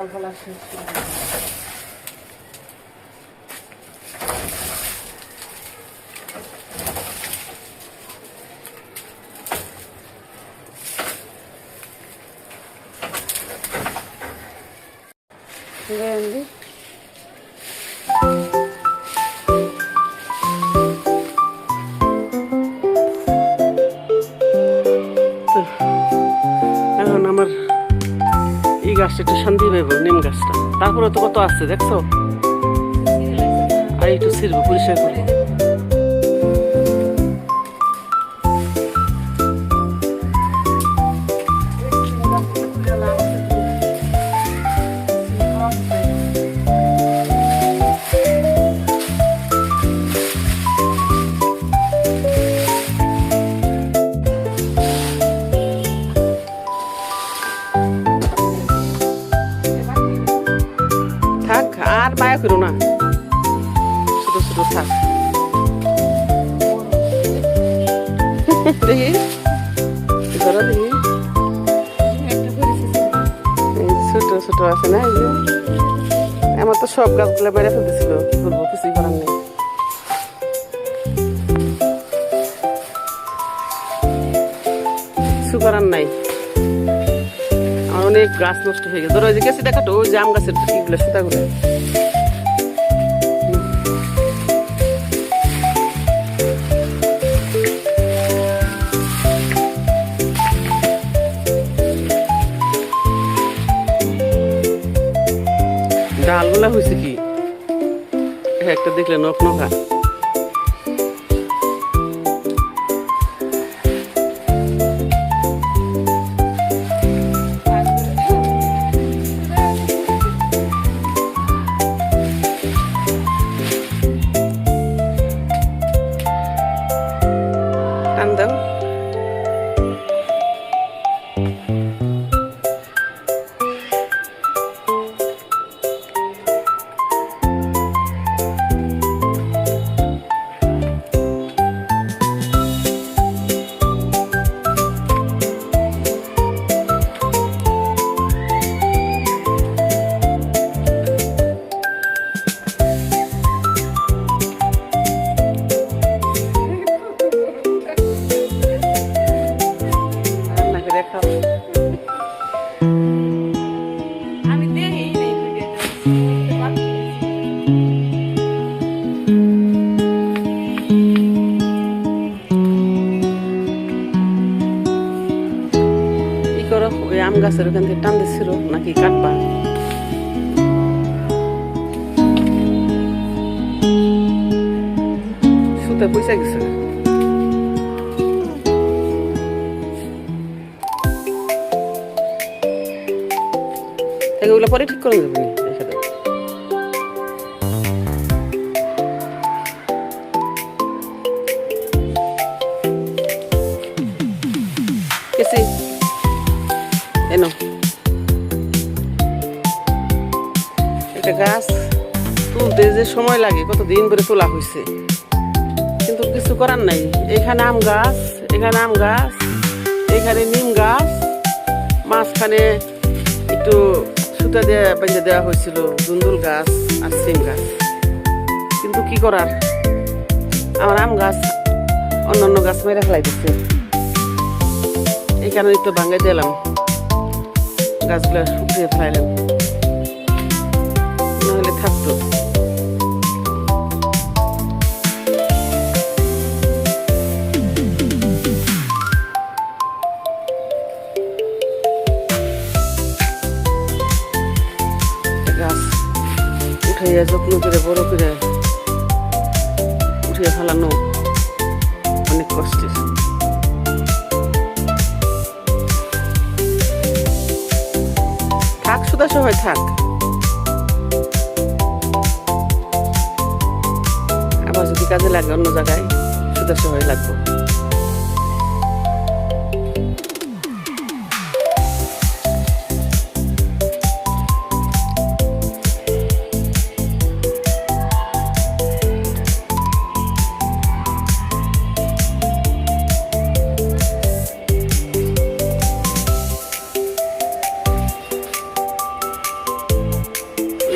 ফলা শেষ వేయండి. এখন আমার এই গাছটা একটু শান্তি পাইব, নিম গাছটা। তারপরে তো কত আসছে দেখছো, আর একটু ছিড়বো, পরিষ্কার করবো। থাক আর মায়া করো না, ছোট ছোট থাক। দেখি ধরো, দেখি ছোট ছোট আছে না। এই যে আমার তো সব গাছগুলো মেরে ফেলতেছিল, বলবো কিছুই করার নেই। কিছু করার নাই, অনেক গাছ নষ্ট হয়ে গেছে। ধরো ওই যে গেছে দেখাতো, ওই জাম গাছের ইগুলো সুতাগুলো। ডালগুলা হয়েছে কি একটা দেখলে নখ নখা। টান দাও। ওই আম গাছের ওখান থেকে টান দিচ্ছিল নাকি কাটবা? সুতা পয়সা গেছে। ওগুলো পরে ঠিক করে দেবেন। এনো একটা গাছ তুলতে যে সময় লাগে, কতদিন ধরে তোলা হয়েছে, কিন্তু কিছু করার নাই। এখানে আম গাছ, এখানে আম গাছ, এখানে নিম গাছ, মাঝখানে একটু সুতা দিয়ে বেঁধে দেওয়া হয়েছিল দুন্দুল গাছ আর সিম গাছ। কিন্তু কি করার, আমার আম গাছ অন্যান্য গাছ মেরে ফেলাই দিচ্ছে। এখানে একটু ভাঙাই দিলাম, গাছগুলো উঠিয়ে ফেলাইলাম, নাহলে থাকতো। গাছ উঠাইয়া যত্ন করে বড় করে উঠিয়ে ফেলানো অনেক কষ্টের। থাক সুদা সবাই থাক, আবার যদি কাজে লাগে অন্য জায়গায় সুদা সবাই লাগবে।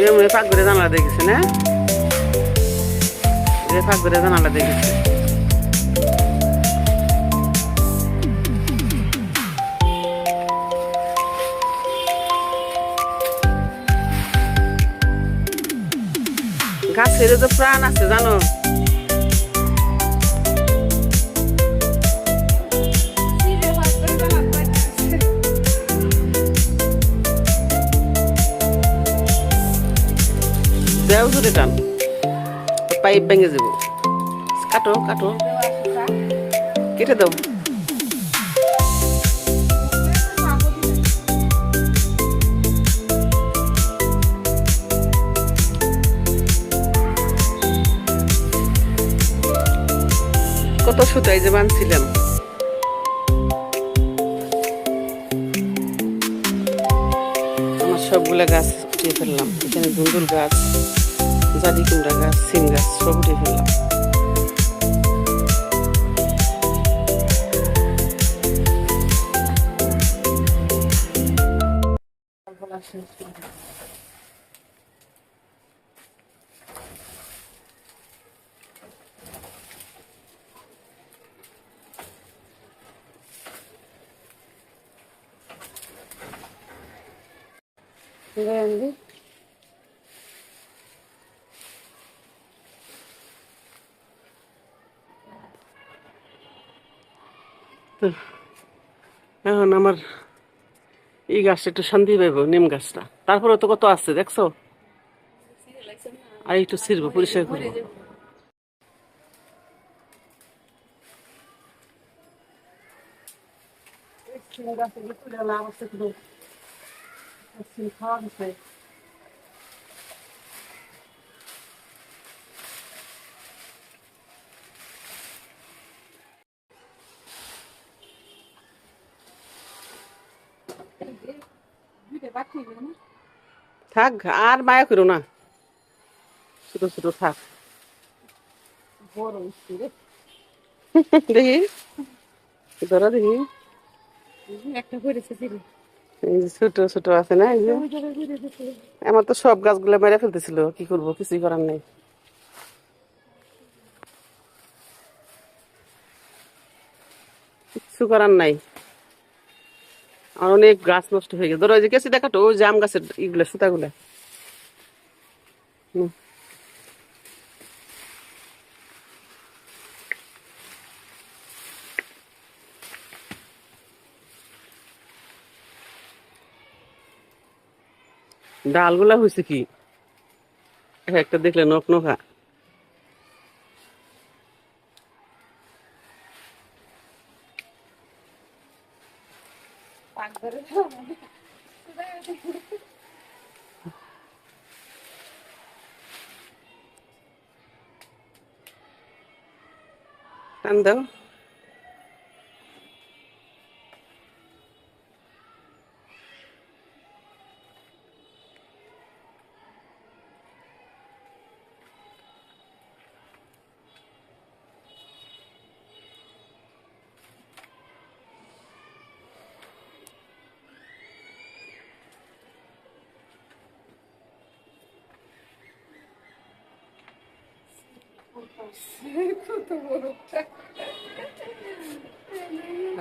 এমনি পাক করে জানালা দেখেছে না, ফাঁক করে জানালা দেখেছে। গাছের তো প্রাণ আছে জানো, দেও যদি টান পাইপ ভেঙে যাব। কাটো কাটো কেটে দাও। কত সুতাই যে বানছিলাম। আমার সবগুলা গাছ উঠিয়ে ফেললাম। এখানে ধুন্দুল গাছ, জাদি কুমড়া গাছ, সিম গাছ সব উঠিয়ে ফেললাম। এখন আমার এই গাছটা একটু শান্তি পাইব, নিম গাছটা। তারপরে তো কত আছে দেখছো, আর একটু ছিড়বো, পরিষ্কার করবো। থাক আর মায়া করো না, ছোট ছোট থাক। দেখি ধরো দেখি, এই যে ছোট ছোট আছে না, এই যে আমার তো সব গাছগুলো মেরে ফেলতেছিল, কি করবো, কিছুই করার নেই। কিছু করার নাই, আর অনেক গাছ নষ্ট হয়ে গেছে। ধরো ওই যে কেসি দেখাতো, ওই যে আম গাছের ইগুলা সুতাগুলা। ডালগুলা হয়েছে কি একটা দেখলে নখ নখা। টান দাও।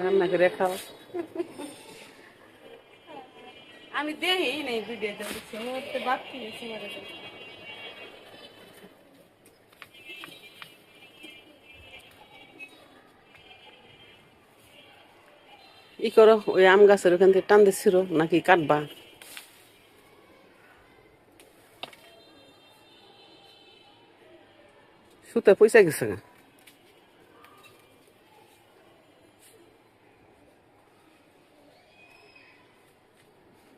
রান্না করে খাও। আমি দেখি নেই ভিডিওটা, দেখছি বাকি ই করো, ওই আম গাছের ওখান থেকে টান দিচ্ছিল নাকি কাটবা? সুতা পয়সা গেছে গা।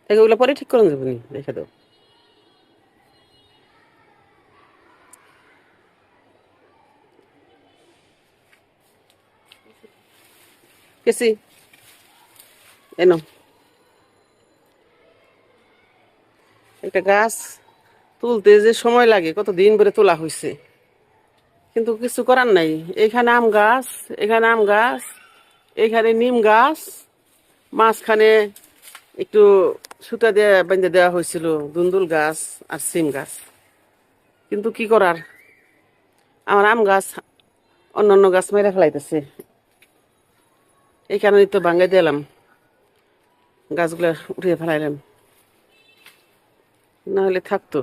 ওগুলো পরে ঠিক করে যাবো নি, রেখে দাও। কেসি এনো, একটা গাছ তুলতে যে সময় লাগে, কত দিন ধরে তোলা হয়েছে, কিন্তু কিছু করার নাই। এখানে আম গাছ, এখানে আম গাছ, এখানে নিম গাছ, মাঝখানে একটু সুতা দিয়ে বেঁধে দেওয়া হয়েছিল দুন্দুল গাছ আর সিম গাছ, কিন্তু কি করার, আমার আম গাছ অন্যান্য গাছ মেরে ফেলাইতেছে, এই কারণেই তো ভাঙাই দিলাম, গাছগুলো উঠিয়ে ফেলাইলাম, না হলে থাকতো।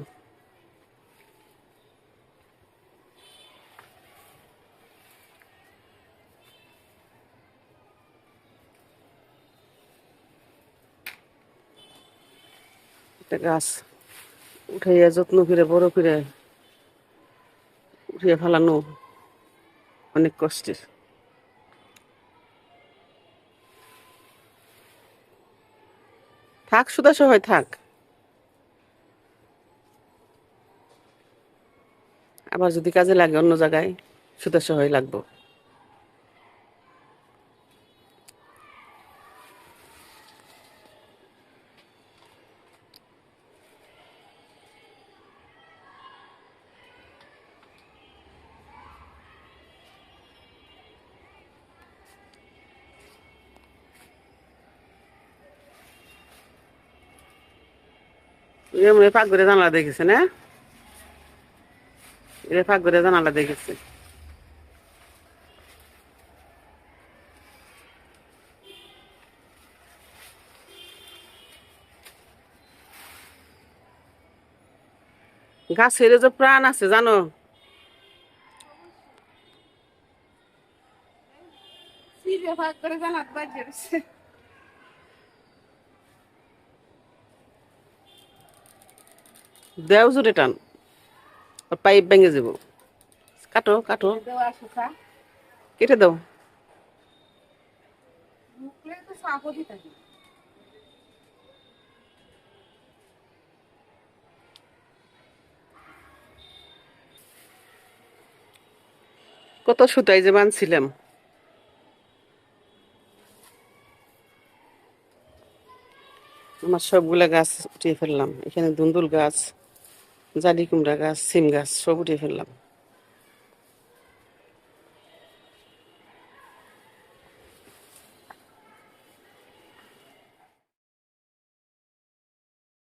একটা গাছ উঠাইয়া যত্ন করে বড় করে উঠিয়ে ফেলানো অনেক কষ্টের। থাক সুদা সহায় থাক, আবার যদি কাজে লাগে অন্য জায়গায় সুদা সহায় লাগবো। এমনি পাক করে জানালা দেখেছে না, এটা পাক করে জানালা দেখেছে। গাছের যে প্রাণ আছে জানো, সিরে ভাগ করে জানাত বাজে রয়েছে। দেও জোরে টান, পাইপ ভেঙে যাব। কাটো কাটো, দেওয়া শুকা কেটে দাও। মুখলে তো সাপও দিতে হবে। কত সুতাই যে বানছিলাম, আমার সবগুলা গাছ উঠিয়ে ফেললাম। এখানে দুন্দুল গাছ, জালি কুমড়া গাছ, সিম গাছ সব উঠিয়ে ফেললাম।